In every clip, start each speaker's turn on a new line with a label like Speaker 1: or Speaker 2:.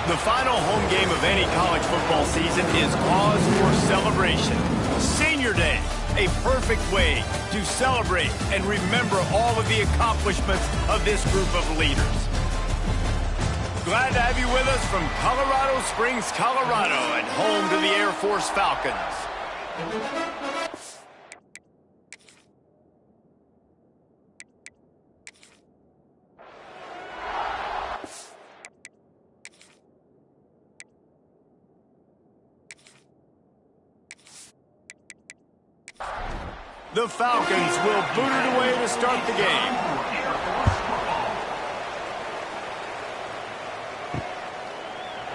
Speaker 1: The final home game of any college football season is cause for celebration. Senior Day, a perfect way to celebrate and remember all of the accomplishments of this group of leaders. Glad to have you with us from Colorado Springs, Colorado, and home to the Air Force Falcons. The Falcons will boot it away to start the game.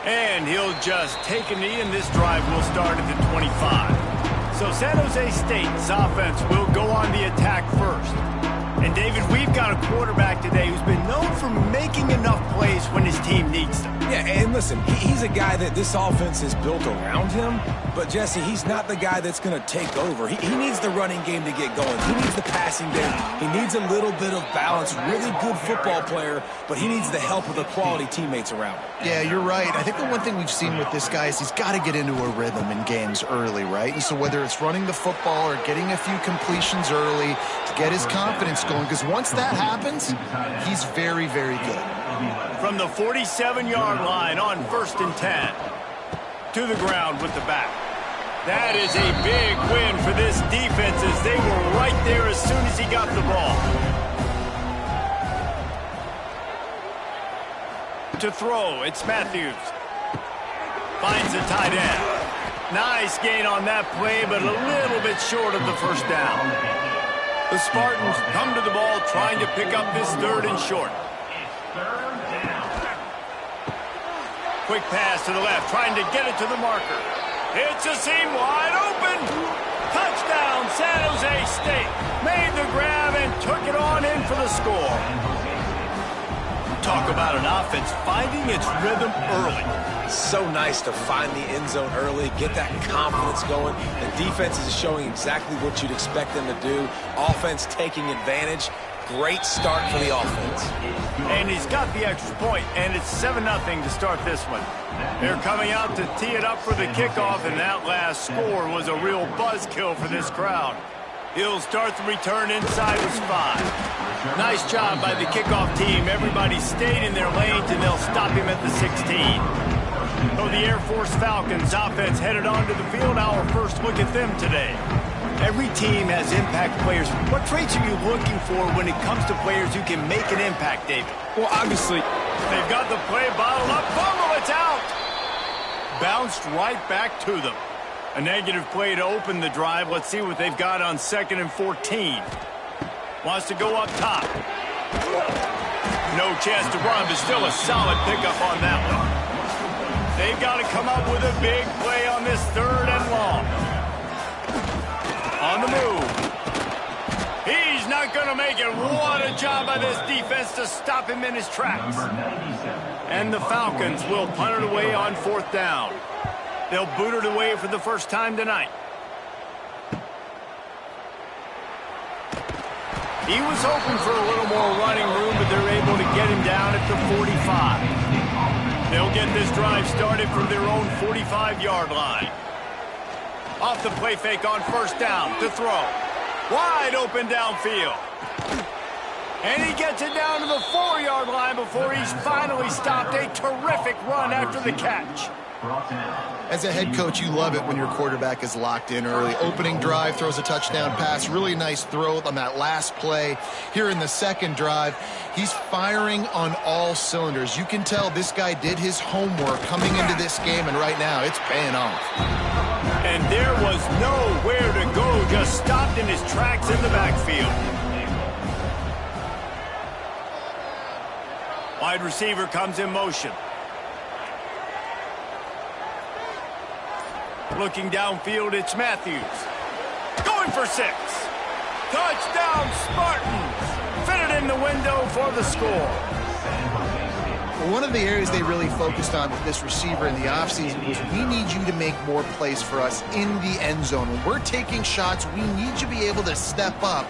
Speaker 1: And he'll just take a knee, and this drive will start at the 25. So San Jose State's offense will go on the attack first. And David, we've got a quarterback today who's been known for making enough plays when his team needs them.
Speaker 2: Yeah, and listen, he's a guy that this offense is built around him. But, Jesse, he's not the guy that's going to take over. He needs the running game to get going. He needs the passing game. He needs a little bit of balance. Really good football player, but he needs the help of the quality teammates around him.
Speaker 3: Yeah, you're right. I think the one thing we've seen with this guy is he's got to get into a rhythm in games early, right? And so whether it's running the football or getting a few completions early to get his confidence going, because once that happens, he's very, very good.
Speaker 1: From the 47-yard line on 1st and 10. To the ground with the back. That is a big win for this defense as they were right there as soon as he got the ball. To throw, it's Matthews. Finds the tight end. Nice gain on that play, but a little bit short of the first down. The Spartans come to the ball trying to pick up this 3rd and short. Quick pass to the left, trying to get it to the marker. It's a seam wide open. Touchdown, San Jose State. Made the grab and took it on in for the score. Talk about an offense finding its rhythm early.
Speaker 2: So nice to find the end zone early, get that confidence going. The defense is showing exactly what you'd expect them to do. Offense taking advantage. Great start for the offense.
Speaker 1: And he's got the extra point, and it's 7-0 to start this one. They're coming out to tee it up for the kickoff, and that last score was a real buzzkill for this crowd. He'll start the return inside his 5. Nice job by the kickoff team. Everybody stayed in their lanes, and they'll stop him at the 16. So the Air Force Falcons offense headed onto the field. Our first look at them today. Every team has impact players. What traits are you looking for when it comes to players who can make an impact, David?
Speaker 2: Well, obviously,
Speaker 1: they've got the play bottled up. Fumble, it's out. Bounced right back to them. A negative play to open the drive. Let's see what they've got on 2nd and 14. Wants to go up top. No chance to run, but still a solid pickup on that one. They've got to come up with a big play on this 3rd and long. On the move. He's not going to make it. What a job by this defense to stop him in his tracks. And the Falcons will punt it away on 4th down. They'll boot it away for the first time tonight. He was hoping for a little more running room, but they're able to get him down at the 45. They'll get this drive started from their own 45-yard line. Off the play fake on 1st down to throw. Wide open downfield. And he gets it down to the 4-yard line before he's finally stopped. A terrific run after the catch.
Speaker 3: As a head coach, you love it when your quarterback is locked in early. Opening drive, throws a touchdown pass. Really nice throw on that last play. Here in the 2nd drive, he's firing on all cylinders. You can tell this guy did his homework coming into this game, and right now it's paying off.
Speaker 1: And there was nowhere to go, just stopped in his tracks in the backfield. Wide receiver comes in motion. Looking downfield, it's Matthews. Going for 6. Touchdown, Spartans. Fitted in the window for the score.
Speaker 3: Well, one of the areas they really focused on with this receiver in the offseason was we need you to make more plays for us in the end zone. When we're taking shots, we need you to be able to step up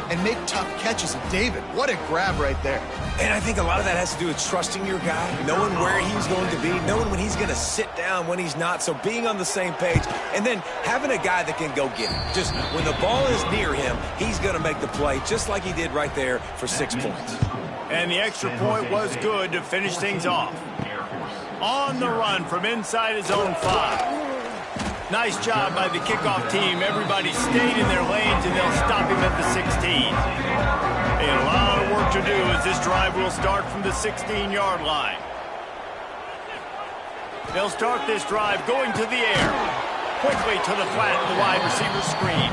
Speaker 3: and make tough catches. And David, what a grab right there.
Speaker 2: And I think a lot of that has to do with trusting your guy, knowing where he's going to be, knowing when he's going to sit down, when he's not, so being on the same page, and then having a guy that can go get it. Just when the ball is near him, he's going to make the play, just like he did right there for 6 points.
Speaker 1: And the extra point was good to finish things off. On the run from inside his own 5. Nice job by the kickoff team. Everybody stayed in their lanes, and they'll stop him at the 16. A lot of work to do as this drive will start from the 16-yard line. They'll start this drive going to the air. Quickly to the flat in the wide receiver screen.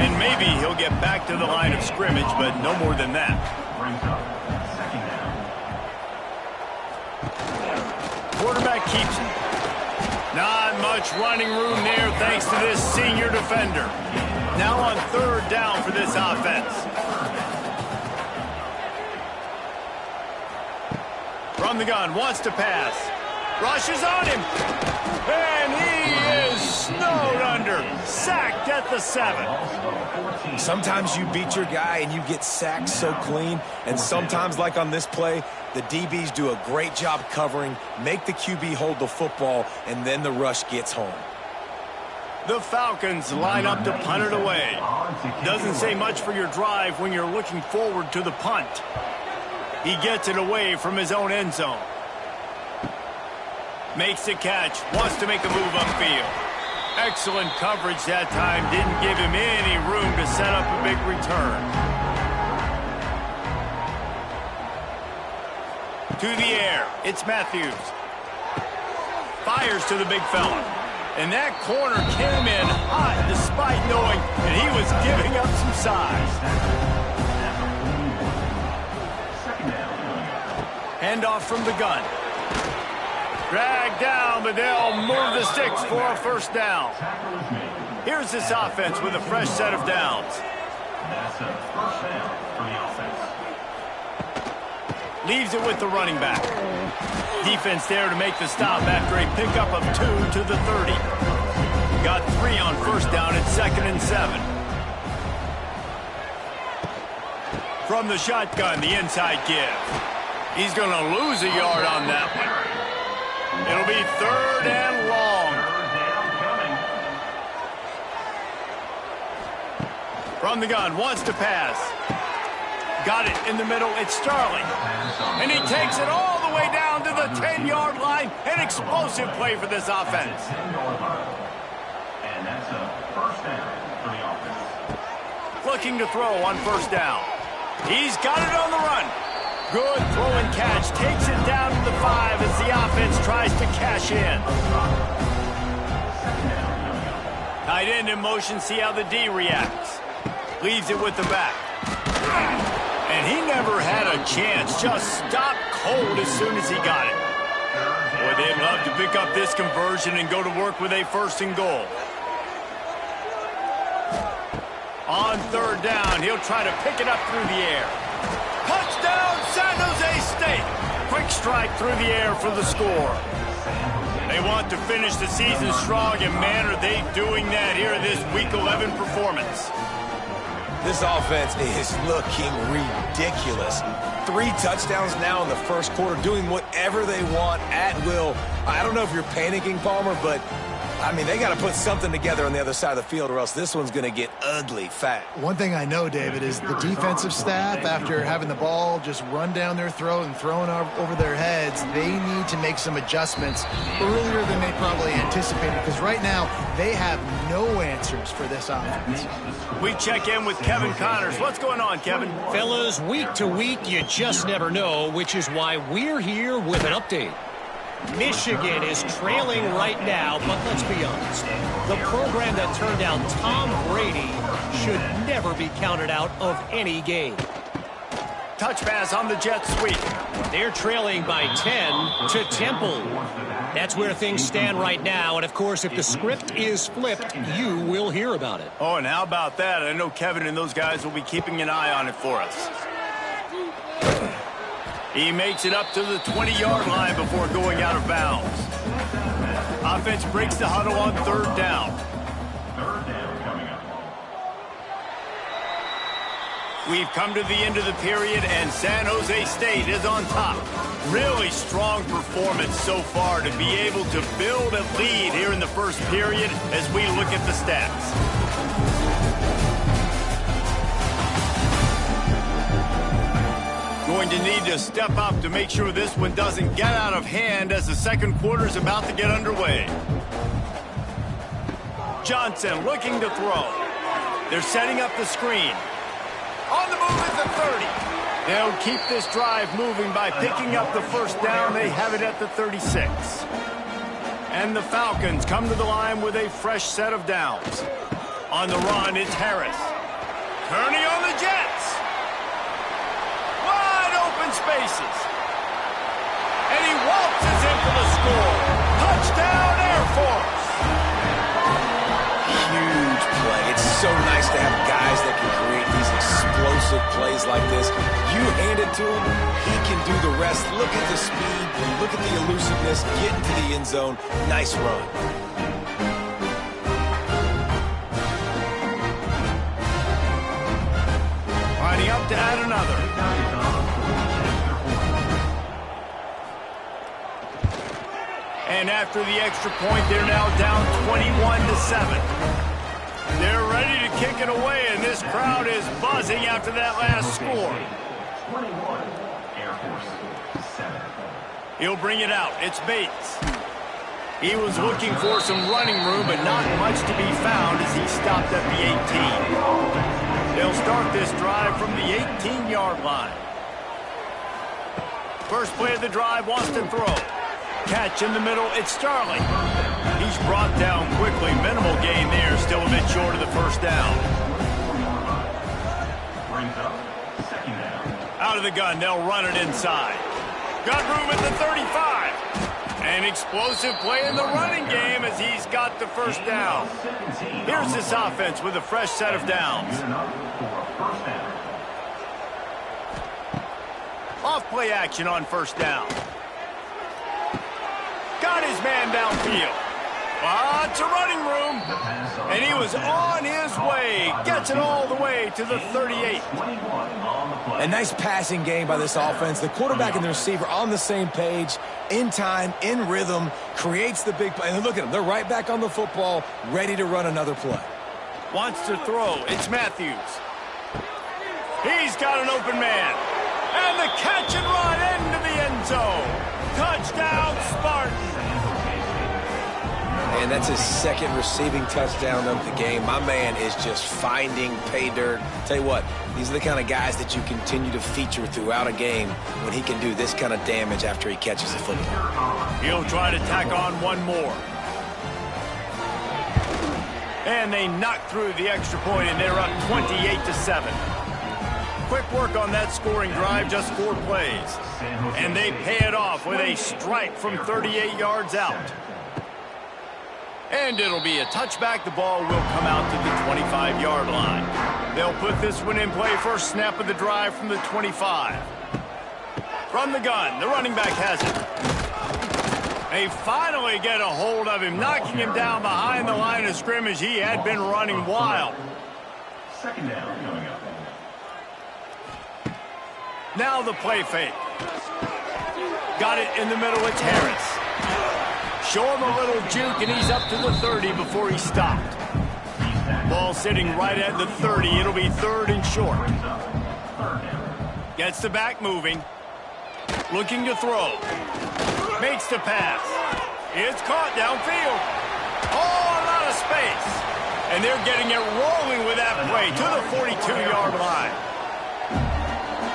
Speaker 1: And maybe he'll get back to the line of scrimmage, but no more than that. Quarterback keeps it. Not much running room there thanks to this senior defender. Now on 3rd down for this offense. From the gun, wants to pass. Rushes on him. And he is snowed under. Sacked at the 7.
Speaker 2: Sometimes you beat your guy and you get sacked so clean. And sometimes, like on this play, the DBs do a great job covering, make the QB hold the football, and then the rush gets home.
Speaker 1: The Falcons line up to punt it away. Doesn't say much for your drive when you're looking forward to the punt. He gets it away from his own end zone. Makes the catch. Wants to make a move upfield. Excellent coverage that time. Didn't give him any room to set up a big return. To the air. It's Matthews. Fires to the big fella. And that corner came in hot despite knowing that he was giving up some size. Handoff from the gun. Dragged down, but they'll move the sticks for a 1st down. Here's this offense with a fresh set of downs.
Speaker 4: That's a 1st down for the offense.
Speaker 1: Leaves it with the running back. Defense there to make the stop after a pickup of 2 to the 30. Got 3 on 1st down at 2nd and 7. From the shotgun, the inside give. He's going to lose a yard on that one. It'll be 3rd and long. From the gun, wants to pass. Got it in the middle. It's Starling. And he takes it all the way down to the 10-yard line. An explosive play for this offense.
Speaker 4: And that's a 1st down for the offense.
Speaker 1: Looking to throw on 1st down. He's got it on the run. Good throw and catch. Takes it down to the 5 as the offense tries to cash in. Tight end in motion. See how the D reacts. Leaves it with the back. And he never had a chance. Just stopped cold as soon as he got it. Boy, they'd love to pick up this conversion and go to work with a 1st and goal. On 3rd down, he'll try to pick it up through the air. Touchdown, San Jose State. Quick strike through the air for the score. They want to finish the season strong, and man, are they doing that here in this Week 11 performance.
Speaker 2: This offense is looking ridiculous. 3 touchdowns now in the 1st quarter, doing whatever they want at will. I don't know if you're panicking, Palmer, but I mean, they got to put something together on the other side of the field or else this one's going to get ugly fat.
Speaker 3: One thing I know, David, is the defensive staff, after having the ball just run down their throat and thrown over their heads, they need to make some adjustments earlier than they probably anticipated, because right now they have no answers for this offense.
Speaker 1: We check in with Kevin Connors. What's going on, Kevin?
Speaker 5: Fellas, week to week, you just never know, which is why we're here with an update. Michigan is trailing right now, but let's be honest. The program that turned out Tom Brady should never be counted out of any game.
Speaker 1: Touch pass on the jet sweep.
Speaker 5: They're trailing by 10 to Temple. That's where things stand right now, and of course, if the script is flipped, you will hear about it.
Speaker 1: Oh, and how about that? I know Kevin and those guys will be keeping an eye on it for us. He makes it up to the 20-yard line before going out of bounds. Offense breaks the huddle on 3rd down.
Speaker 4: 3rd down coming up.
Speaker 1: We've come to the end of the period, and San Jose State is on top. Really strong performance so far to be able to build a lead here in the first period as we look at the stats. Going to need to step up to make sure this one doesn't get out of hand as the second quarter is about to get underway. Johnson looking to throw. They're setting up the screen. On the move at the 30. They'll keep this drive moving by picking up the first down. They have it at the 36. And the Falcons come to the line with a fresh set of downs. On the run, it's Harris. Kearney on the Jets. Wide open spaces. And he waltzes in for the score. Touchdown, Air Force.
Speaker 2: Huge play. It's so nice to have guys that can create these explosive plays like this. You hand it to him, he can do the rest. Look at the speed, look at the elusiveness, get into the end zone. Nice run.
Speaker 1: Lining up to add another. And after the extra point, they're now down 21-7. They're ready to kick it away, and this crowd is buzzing after that last score.
Speaker 4: 21, Air Force 7.
Speaker 1: He'll bring it out. It's Bates. He was looking for some running room, but not much to be found as he stopped at the 18. They'll start this drive from the 18-yard line. First play of the drive wants to throw. Catch in the middle, it's Starling. He's brought down quickly. Minimal gain there, still a bit short of the first down.
Speaker 4: Brings up second down.
Speaker 1: Out of the gun, they'll run it inside. Got room at the 35. An explosive play in the running game as he's got the first down. Here's this offense with a fresh set of downs. Off play action on first down. Got his man downfield. Lots of running room. And he was on his way. Gets it all the way to the 38.
Speaker 2: A nice passing game by this offense. The quarterback and the receiver on the same page, in time, in rhythm, creates the big play. And look at them. They're right back on the football, ready to run another play.
Speaker 1: Wants to throw. It's Matthews. He's got an open man. And the catch and run into the end zone. Touchdown, Spartans.
Speaker 2: And that's his second receiving touchdown of the game. My man is just finding pay dirt. Tell you what, these are the kind of guys that you continue to feature throughout a game when he can do this kind of damage after he catches the football.
Speaker 1: He'll try to tack on one more. And they knock through the extra point, and they're up 28-7. Quick work on that scoring drive, just 4 plays. And they pay it off with a strike from 38 yards out. And it'll be a touchback. The ball will come out to the 25-yard line. They'll put this one in play. First snap of the drive from the 25. From the gun, the running back has it. They finally get a hold of him, knocking him down behind the line of scrimmage. He had been running wild.
Speaker 4: Second down coming up.
Speaker 1: Now the play fake. Got it in the middle. It's Harris. Show him a little juke, and he's up to the 30 before he stopped. Ball sitting right at the 30. It'll be third and short. Gets the back moving. Looking to throw. Makes the pass. It's caught downfield. Oh, a lot of space. And they're getting it rolling with that play to the 42-yard line.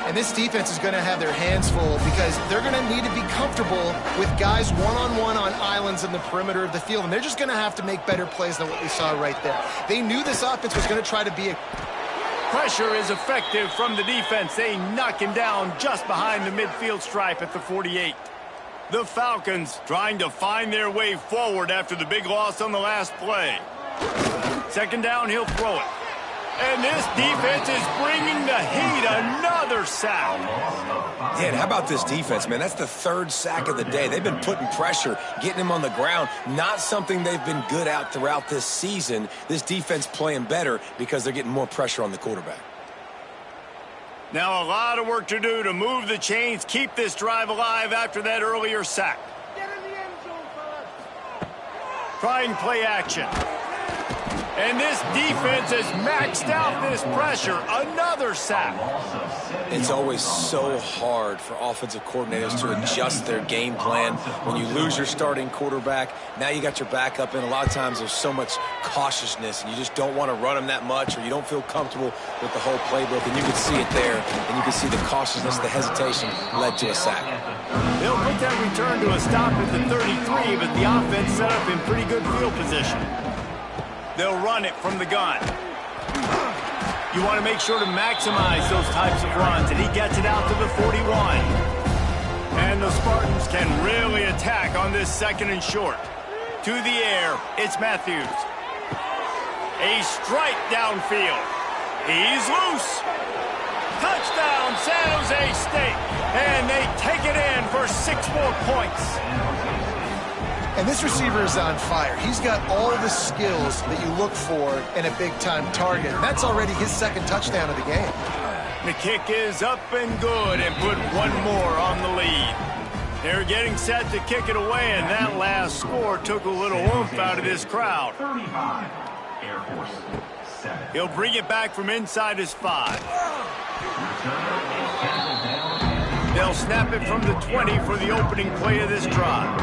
Speaker 3: And this defense is going to have their hands full because they're going to need to be comfortable with guys one-on-one on islands in the perimeter of the field. And they're just going to have to make better plays than what we saw right there. They knew this offense was going to try to be a...
Speaker 1: Pressure is effective from the defense. They knock him down just behind the midfield stripe at the 48. The Falcons trying to find their way forward after the big loss on the last play. Second down, he'll throw it. And this defense is bringing the heat. Another sack.
Speaker 2: Yeah, and how about this defense, man? That's the third sack of the day. They've been putting pressure, getting him on the ground. Not something they've been good at throughout this season. This defense playing better because they're getting more pressure on the quarterback.
Speaker 1: Now a lot of work to do to move the chains, keep this drive alive after that earlier sack. Try and play action. And this defense has maxed out this pressure. Another sack.
Speaker 2: It's always so hard for offensive coordinators to adjust their game plan. When you lose your starting quarterback, now you got your backup in. A lot of times there's so much cautiousness, and you just don't want to run them that much, or you don't feel comfortable with the whole playbook, and you can see it there, and you can see the cautiousness, the hesitation led to a sack.
Speaker 1: They'll put that return to a stop at the 33, but the offense set up in pretty good field position. They'll run it from the gun. You want to make sure to maximize those types of runs, and he gets it out to the 41. And the Spartans can really attack on this 2nd and short. To the air, it's Matthews. A strike downfield. He's loose. Touchdown, San Jose State. And they take it in for 6 more points.
Speaker 3: And this receiver is on fire. He's got all the skills that you look for in a big-time target. And that's already his 2nd touchdown of the game.
Speaker 1: The kick is up and good, and put 1 more on the lead. They're getting set to kick it away, and that last score took a little oomph out of this crowd.
Speaker 4: 35, Air Force 7.
Speaker 1: He'll bring it back from inside his 5. They'll snap it from the 20 for the opening play of this drive.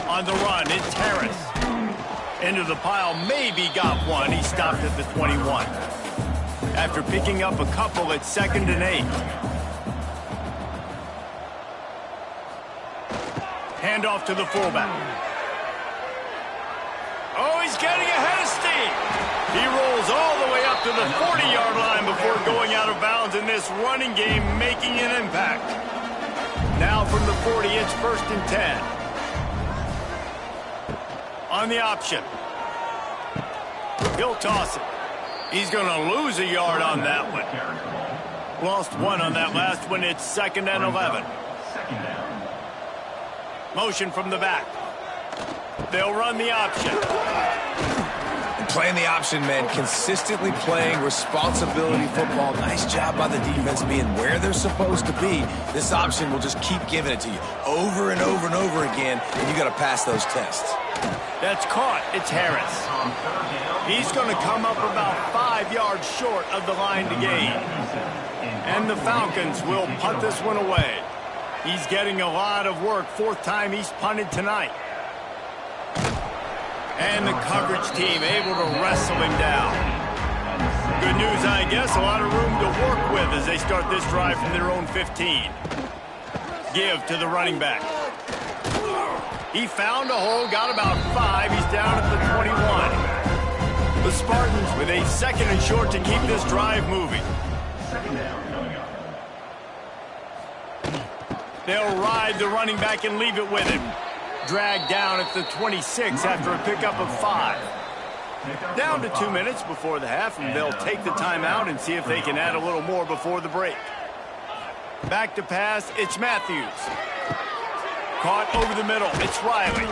Speaker 1: On the run, it's Harris. Into the pile, maybe got one. He stopped at the 21. After picking up a couple, it's 2nd and 8. Handoff to the fullback. Oh, he's getting ahead of steam. He rolls all the way up to the 40-yard line before going out of bounds in this running game, making an impact. Now from the 40, it's 1st and 10. On the option. He'll toss it. He's going to lose a yard on that one. Lost 1 on that last one. It's 2nd and 11. Motion from the back. They'll run the option.
Speaker 2: Playing the option, man, consistently playing responsibility football. Nice job by the defense being where they're supposed to be. This option will just keep giving it to you over and over and over again, and you got to pass those tests.
Speaker 1: That's caught. It's Harris. He's going to come up about 5 yards short of the line to gain. And the Falcons will punt this one away. He's getting a lot of work. 4th time he's punted tonight. And the coverage team able to wrestle him down. Good news, I guess, a lot of room to work with as they start this drive from their own 15. Give to the running back. He found a hole, got about 5. He's down at the 21. The Spartans with a 2nd and short to keep this drive moving.
Speaker 4: 2nd down coming up.
Speaker 1: They'll ride the running back and leave it with him. Dragged down at the 26 after a pickup of 5. Down to 2 minutes before the half, and they'll take the timeout and see if they can add a little more before the break. Back to pass, it's Matthews. Caught over the middle, it's Riley.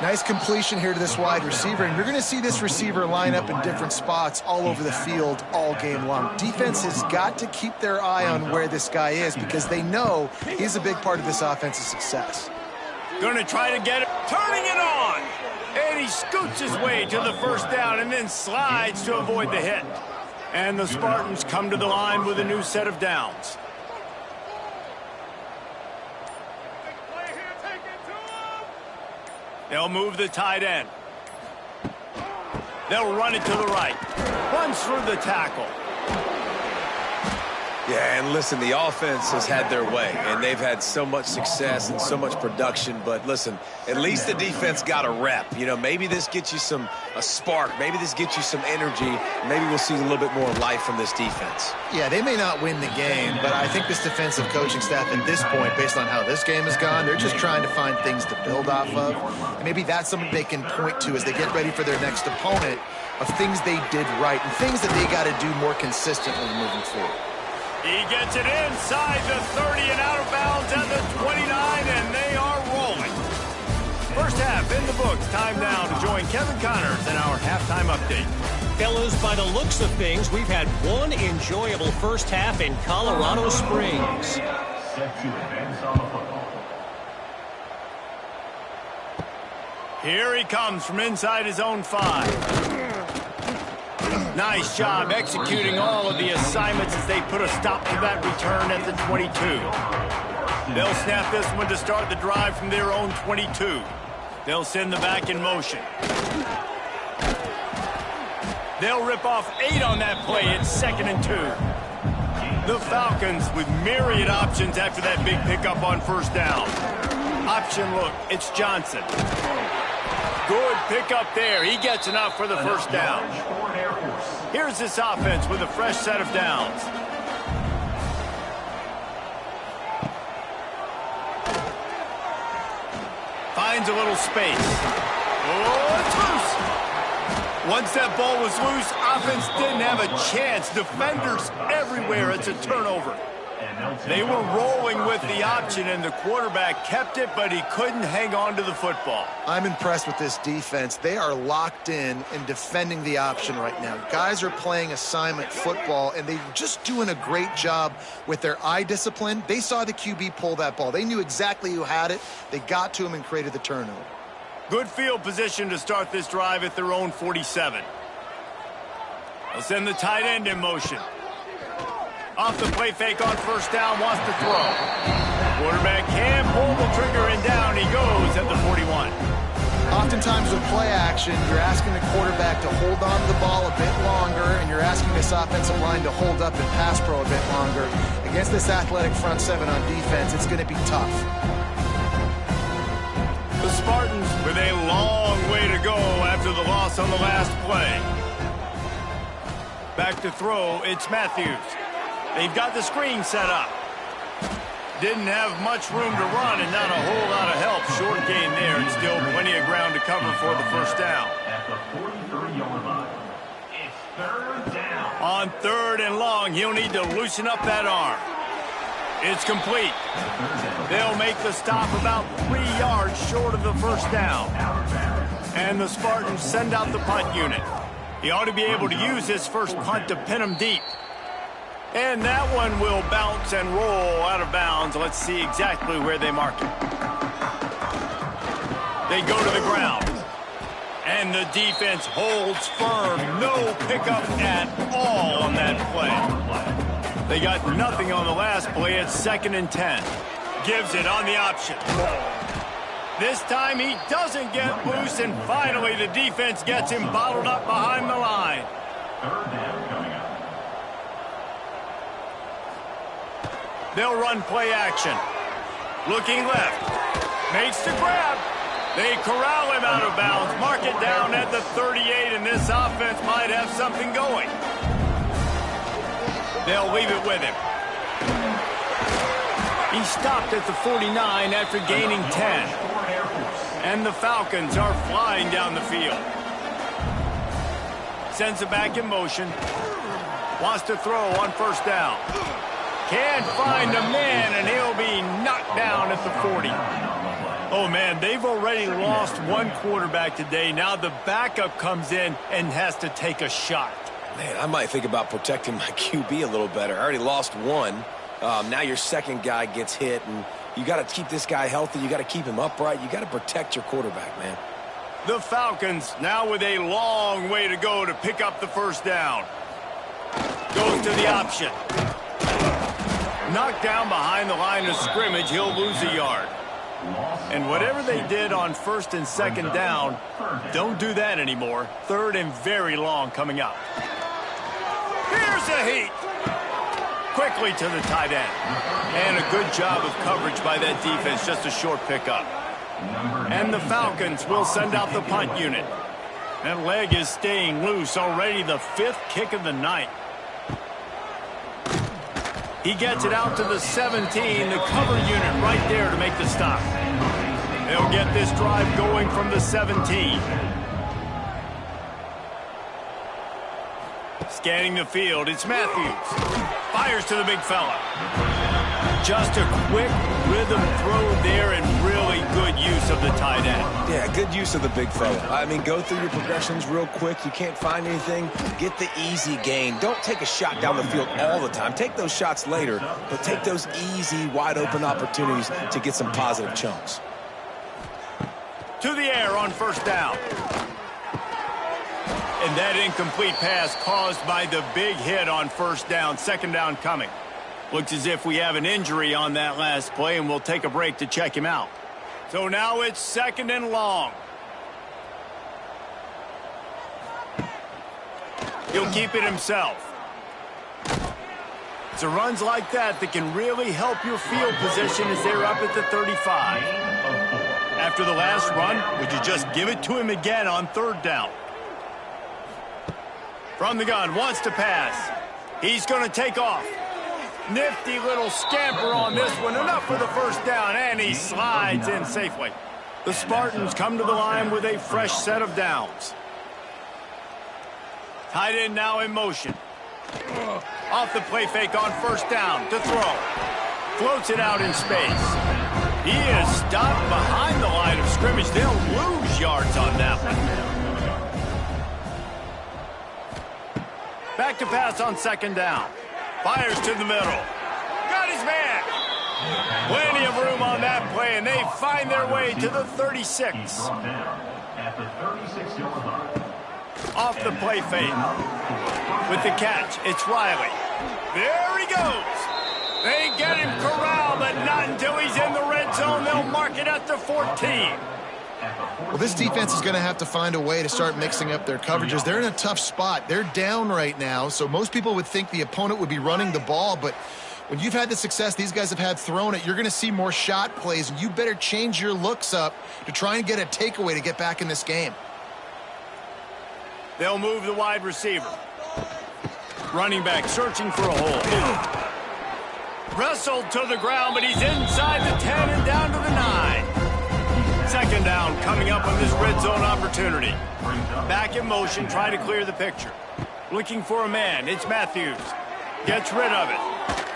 Speaker 3: Nice completion here to this wide receiver, and you're going to see this receiver line up in different spots all over the field all game long. Defense has got to keep their eye on where this guy is because they know he's a big part of this offense's success.
Speaker 1: Going to try to get it, turning it on. And he scoots his way to the 1st down and then slides to avoid the hit. And the Spartans come to the line with a new set of downs. They'll move the tight end. They'll run it to the right. Runs through the tackle.
Speaker 2: Yeah, and listen, the offense has had their way, and they've had so much success and so much production. But listen, at least the defense got a rep. You know, maybe this gets you a spark. Maybe this gets you some energy. Maybe we'll see a little bit more life from this defense.
Speaker 3: Yeah, they may not win the game, but I think this defensive coaching staff at this point, based on how this game has gone, they're just trying to find things to build off of. And maybe that's something they can point to as they get ready for their next opponent of things they did right and things that they got to do more consistently moving forward.
Speaker 1: He gets it inside the 30 and out of bounds at the 29, and they are rolling. First half in the books. Time now to join Kevin Connors in our halftime update.
Speaker 5: Fellas, by the looks of things, we've had one enjoyable first half in Colorado Springs.
Speaker 4: Set to advance on the football.
Speaker 1: Here he comes from inside his own 5. Nice job executing all of the assignments as they put a stop to that return at the 22. They'll snap this one to start the drive from their own 22. They'll send the back in motion. They'll rip off 8 on that play. It's 2nd and 2. The Falcons with myriad options after that big pickup on first down. Option look, it's Johnson. Good pickup there. He gets enough for the first down. Here's this offense with a fresh set of downs. Finds a little space. Oh, it's loose. Once that ball was loose, offense didn't have a chance. Defenders everywhere. It's a turnover. They were rolling with the option, and the quarterback kept it, but he couldn't hang on to the football.
Speaker 3: I'm impressed with this defense. They are locked in and defending the option right now. Guys are playing assignment football, and they're just doing a great job with their eye discipline. They saw the QB pull that ball. They knew exactly who had it. They got to him and created the turnover.
Speaker 1: Good field position to start this drive at their own 47. They'll send the tight end in motion. Off the play fake on first down, wants to throw. Quarterback can pull the trigger, and down he goes at the 41.
Speaker 3: Oftentimes with play action, you're asking the quarterback to hold on to the ball a bit longer, and you're asking this offensive line to hold up and pass pro a bit longer. Against this athletic front 7 on defense, it's going to be tough.
Speaker 1: The Spartans with a long way to go after the loss on the last play. Back to throw, it's Matthews. They've got the screen set up. Didn't have much room to run and not a whole lot of help. Short gain there and still plenty of ground to cover for the first down.
Speaker 4: At the 43-yard line, it's 3rd down.
Speaker 1: On 3rd and long, he'll need to loosen up that arm. It's complete. They'll make the stop about 3 yards short of the first down. And the Spartans send out the punt unit. He ought to be able to use this first punt to pin him deep. And that one will bounce and roll out of bounds. Let's see exactly where they mark it. They go to the ground. And the defense holds firm. No pickup at all on that play. They got nothing on the last play. It's 2nd and 10. Gives it on the option. This time he doesn't get loose, and finally the defense gets him bottled up behind the line.
Speaker 4: 3rd down coming up.
Speaker 1: They'll run play action. Looking left. Makes the grab. They corral him out of bounds. Mark it down at the 38, and this offense might have something going. They'll leave it with him. He stopped at the 49 after gaining 10. And the Falcons are flying down the field. Sends it back in motion. Wants to throw on first down. Can't find a man, and he'll be knocked down at the 40. Oh, man, they've already lost one quarterback today. Now the backup comes in and has to take a shot.
Speaker 2: Man, I might think about protecting my QB a little better. I already lost one. Now your second guy gets hit, and you got to keep this guy healthy. You got to keep him upright. You got to protect your quarterback, man.
Speaker 1: The Falcons now with a long way to go to pick up the first down. Goes to the option. Knocked down behind the line of scrimmage, he'll lose a yard. And whatever they did on 1st and 2nd down, don't do that anymore. 3rd and very long coming up. Here's a heat. Quickly to the tight end. And a good job of coverage by that defense, just a short pickup. And the Falcons will send out the punt unit. That leg is staying loose, already the 5th kick of the night. He gets it out to the 17, the cover unit right there to make the stop. They'll get this drive going from the 17. Scanning the field, it's Matthews. Fires to the big fella. Just a quick rhythm throw there and really good use of the tight end.
Speaker 2: Yeah, good use of the big fella. I mean, go through your progressions real quick. You can't find anything, get the easy gain. Don't take a shot down the field all the time. Take those shots later, but take those easy, wide-open opportunities to get some positive chunks.
Speaker 1: To the air on first down. And that incomplete pass caused by the big hit on first down. Second down coming. Looks as if we have an injury on that last play, and we'll take a break to check him out. So now it's second and long. He'll keep it himself. It's runs like that that can really help your field position as they're up at the 35. After the last run, would you just give it to him again on third down? From the gun, wants to pass. He's going to take off. Nifty little scamper on this one. Enough for the first down, and he slides in safely. The Spartans come to the line with a fresh set of downs. Tight end now in motion. Off the play fake on first down to throw. Floats it out in space. He is stopped behind the line of scrimmage. They'll lose yards on that one. Back to pass on second down. Fires to the middle. Got his man. Plenty of room on that play, and they find their way to the 36. Off the play fake. With the catch, it's Riley. There he goes. They get him corralled, but not until he's in the red zone. They'll mark it at the 14.
Speaker 3: Well, this defense is going to have to find a way to start mixing up their coverages. They're in a tough spot. They're down right now, so most people would think the opponent would be running the ball, but when you've had the success these guys have had throwing it, you're going to see more shot plays, and you better change your looks up to try and get a takeaway to get back in this game.
Speaker 1: They'll move the wide receiver. Running back searching for a hole. Wrestled to the ground, but he's inside the 10 and down to the 9. Second down coming up on this red zone opportunity. Back in motion, trying to clear the picture. Looking for a man. It's Matthews. Gets rid of it.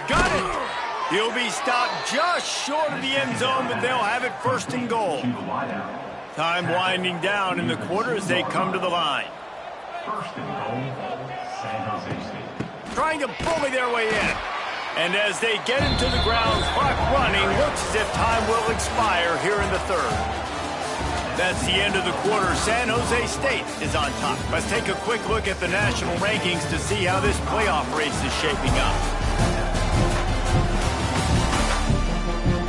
Speaker 1: Got it. He'll be stopped just short of the end zone, but they'll have it first and goal. Time winding down in the quarter as they come to the line.
Speaker 4: First and goal, San Jose State.
Speaker 1: Trying to bully their way in. And as they get him to the ground, clock running, looks as if time will expire here in the third. That's the end of the quarter. San Jose State is on top. Let's take a quick look at the national rankings to see how this playoff race is shaping up.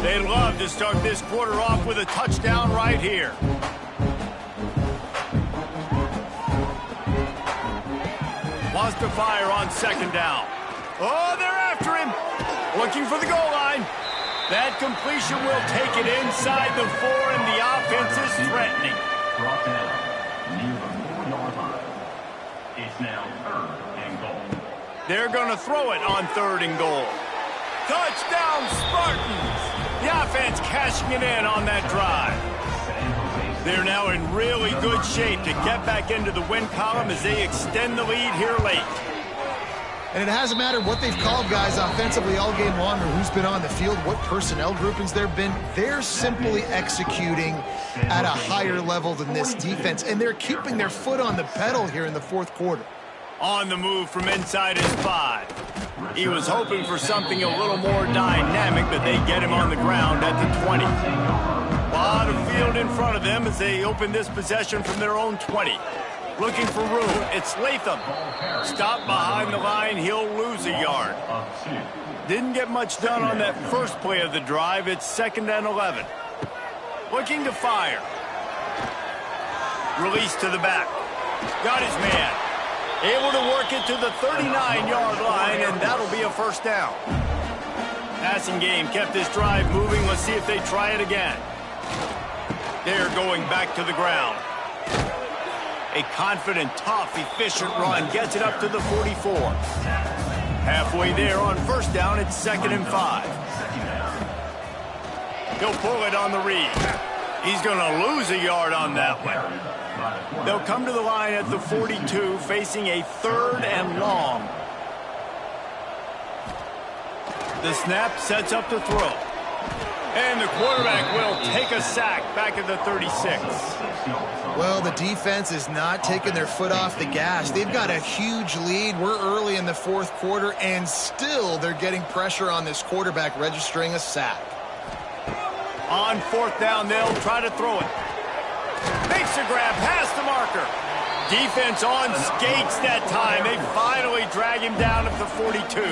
Speaker 1: They'd love to start this quarter off with a touchdown right here. Wants to fire on second down. Oh, they're after him. Looking for the goal line. That completion will take it inside the 4, and the offense is threatening.
Speaker 4: Brought down near the 4-yard line. It's now third and goal.
Speaker 1: They're going to throw it on third and goal. Touchdown, Spartans. The offense cashing it in on that drive. They're now in really good shape to get back into the win column as they extend the lead here late.
Speaker 3: And it hasn't mattered what they've called guys offensively all game long or who's been on the field, what personnel groupings there have been. They're simply executing at a higher level than this defense, and they're keeping their foot on the pedal here in the fourth quarter.
Speaker 1: On the move from inside his 5. He was hoping for something a little more dynamic, but they get him on the ground at the 20. A lot of field in front of them as they open this possession from their own 20. Looking for room. It's Latham. Stopped behind the line. He'll lose a yard. Didn't get much done on that first play of the drive. It's second and 11. Looking to fire. Release to the back. Got his man. Able to work it to the 39-yard line, and that'll be a first down. Passing game kept this drive moving. Let's see if they try it again. They're going back to the ground. A confident, tough, efficient run gets it up to the 44. Halfway there on first down, it's second and 5. He'll pull it on the read. He's going to lose a yard on that one. They'll come to the line at the 42, facing a third and long. The snap sets up the throw. And the quarterback will take a sack back at the 36.
Speaker 3: Well, the defense is not taking their foot off the gas. They've got a huge lead. We're early in the fourth quarter, and still they're getting pressure on this quarterback, registering a sack.
Speaker 1: On fourth down, they'll try to throw it. Makes a grab past the marker. Defense on skates that time. They finally drag him down at the 42.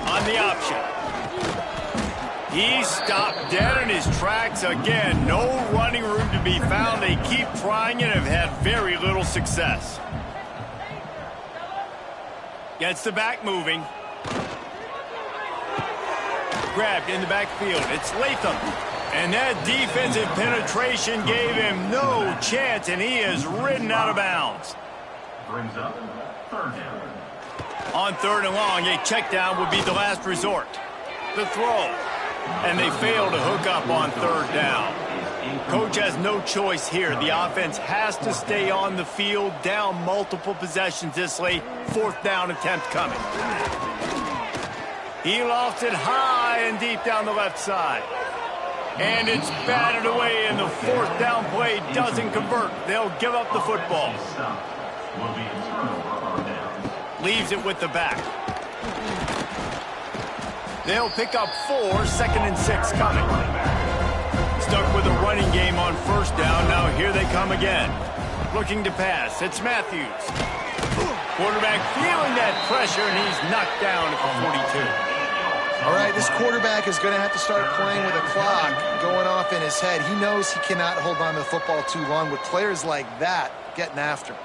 Speaker 1: On the option. He stopped dead in his tracks again. No running room to be found. They keep trying and have had very little success. Gets the back moving. Grabbed in the backfield. It's Latham. And that defensive penetration gave him no chance, and he is ridden out of bounds.
Speaker 4: Brings up third down.
Speaker 1: On third and long, a check down would be the last resort. The throw. And they fail to hook up on third down. Coach has no choice here. The offense has to stay on the field, down multiple possessions this late. Fourth down attempt coming. He lofts it high and deep down the left side. And it's batted away, and the fourth down play doesn't convert. They'll give up the football.
Speaker 4: Will be a turnover on downs.
Speaker 1: Leaves it with the back. They'll pick up 4, second and 6 coming. Stuck with a running game on first down. Now here they come again. Looking to pass. It's Matthews. Quarterback feeling that pressure, and he's knocked down at the 42.
Speaker 3: All right, this quarterback is going to have to start playing with a clock going off in his head. He knows he cannot hold on to the football too long with players like that getting after him.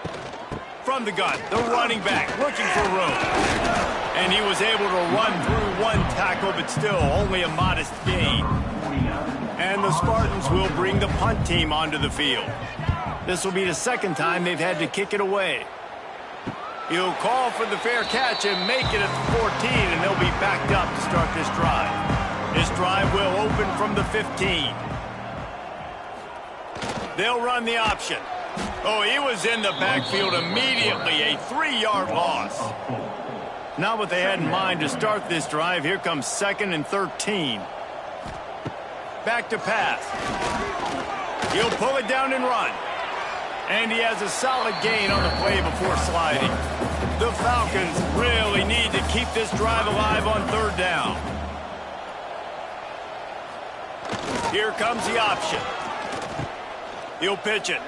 Speaker 1: From the gun, the running back looking for room. And he was able to run through one tackle, but still only a modest gain. And the Spartans will bring the punt team onto the field. This will be the second time they've had to kick it away. He'll call for the fair catch and make it at the 14, and they'll be backed up to start this drive. This drive will open from the 15. They'll run the option. Oh, he was in the backfield immediately, a 3-yard loss. Not what they had in mind to start this drive. Here comes second and 13. Back to pass. He'll pull it down and run. And he has a solid gain on the play before sliding. The Falcons really need to keep this drive alive on third down. Here comes the option. He'll pitch it.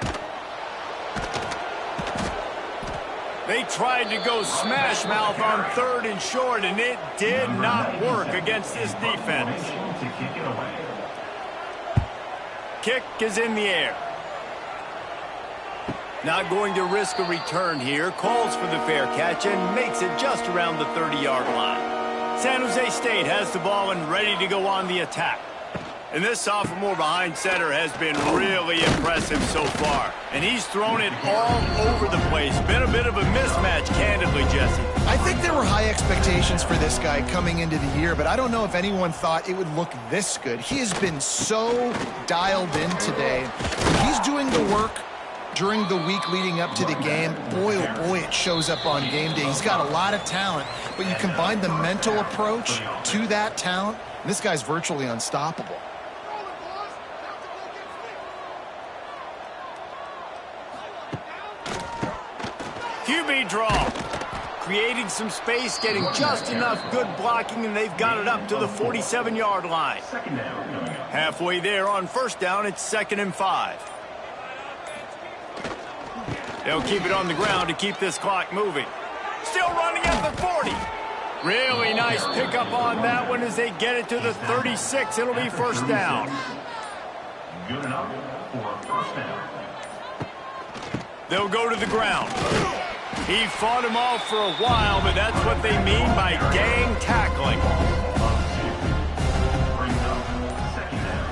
Speaker 1: They tried to go smash mouth on third and short, and it did not work against this defense. Kick is in the air. Not going to risk a return here. Calls for the fair catch and makes it just around the 30-yard line. San Jose State has the ball and ready to go on the attack. And this sophomore behind center has been really impressive so far. And he's thrown it all over the place. Been a bit of a mismatch, candidly, Jesse.
Speaker 3: I think there were high expectations for this guy coming into the year, but I don't know if anyone thought it would look this good. He has been so dialed in today. When he's doing the work during the week leading up to the game, boy, oh boy, it shows up on game day. He's got a lot of talent, but you combine the mental approach to that talent, and this guy's virtually unstoppable.
Speaker 1: QB draw. Creating some space, getting just enough good blocking, and they've got it up to the 47-yard line. Halfway there on first down, it's 2nd and 5. They'll keep it on the ground to keep this clock moving. Still running at the 40. Really nice pickup on that one as they get it to the 36. It'll be first down.
Speaker 4: Good enough for first down.
Speaker 1: They'll go to the ground. He fought him off for a while, but that's what they mean by gang tackling.
Speaker 4: Brings up second down.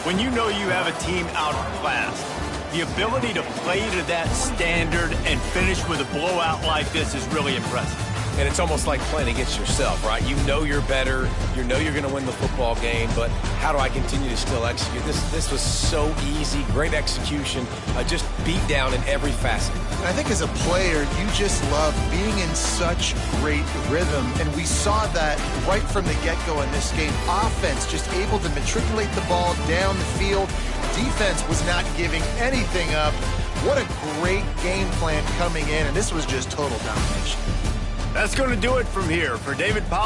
Speaker 1: When you know you have a team outclassed, the ability to play to that standard and finish with a blowout like this is really impressive.
Speaker 2: and it's almost like playing against yourself, right? You know you're better, you know you're going to win the football game, but how do I continue to still execute? This was so easy, great execution, just beat down in every facet.
Speaker 3: And I think as a player, you just love being in such great rhythm, and we saw that right from the get-go in this game. Offense just able to matriculate the ball down the field. Defense was not giving anything up. What a great game plan coming in, and this was just total domination.
Speaker 1: That's going to do it from here. For David Powell.